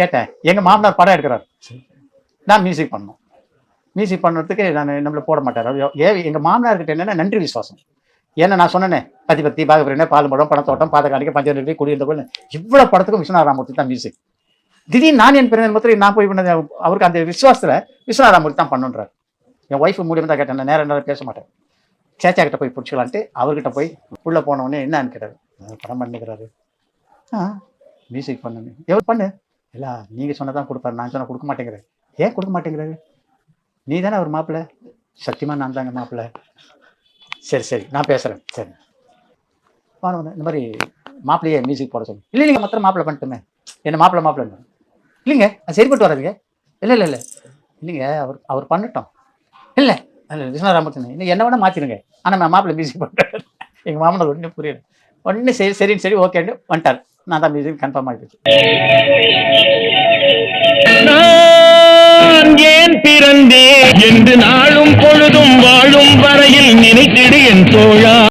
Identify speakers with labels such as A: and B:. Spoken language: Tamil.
A: கேட்டேன். எங்க மாமனார் படம் எடுக்கிறார், நான் மியூசிக் பண்ணணும். மியூசிக் பண்ணுறதுக்கு நான் நம்மள போட மாட்டார். எங்க மாமனார்கிட்ட என்னன்னா நன்றி விசுவாசம். ஏன்னா நான் சொன்னேனே பத்தி பாகப்பிரிவினை, பாலுமடம், பணத்தோட்டம், பாதகாணிக்க, பஞ்சநெல்லி, குடியிருந்த போல இவ்வளோ படத்துக்கும் விஸ்வநாத ராமமூர்த்தி தான் மியூசிக். திடீர்னு நான் என் பிறந்த மொத்தம் நான் போய் பண்ணது அவருக்கு அந்த விசுவாசத்தில் விஸ்வநாத ராமமூர்த்தி தான் பண்ணுன்றார். என் ஒய்ஃபு மூலியமாக தான் கேட்டேன், நேரம் பேச மாட்டேன். சேச்சா கிட்ட போய் பிடிச்சிக்கலான்ட்டு அவர்கிட்ட போய் உள்ளே போனவொடனே என்னன்னு கேட்டார். படம் பண்ணிக்கிறாரு. மியூசிக் பண்ணுங்க, எவ்வளோ பண்ணு இல்லை நீங்கள் சொன்னதான் கொடுப்பாரு, நான் சொன்ன கொடுக்க மாட்டேங்கிறேன். ஏன் கொடுக்க மாட்டேங்கிறாரு? நீ தானே அவர் மாப்பிள்ளை. சத்தியமாக நான் தாங்க மாப்பிள்ளை. சரி நான் பேசுகிறேன். சரி இந்த மாதிரி மாப்பிள்ளையே மியூசிக் போட சொல்லு. இல்லை நீங்கள் மாத்திரம் மாப்பிள்ளை பண்ணிட்டுமே என்ன மாப்பிள்ளை இல்லைங்க அது சரிப்பட்டு வராதுங்க. இல்லை இல்லைங்க அவர் பண்ணட்டும். இல்லை விஸ்வநாத ராமமூர்த்தி இல்லை என்ன வேணால் மாற்றிடுங்க, ஆனால் மாப்பிள்ளை மியூசிக் பண்ணுறேன். எங்கள் மாமனார் ஒன்றும் புரியல. ஒன்று சரி ஓகேன்னு வந்துட்டார். நான் தான் மியூசிக் கன்ஃபார்ம் ஆகிடுச்சு.
B: நான் ஏன் பிறந்தேன் என்று நாளும் பொழுதும் வாழும் வரையில் நினைத்திடு என் தோழா.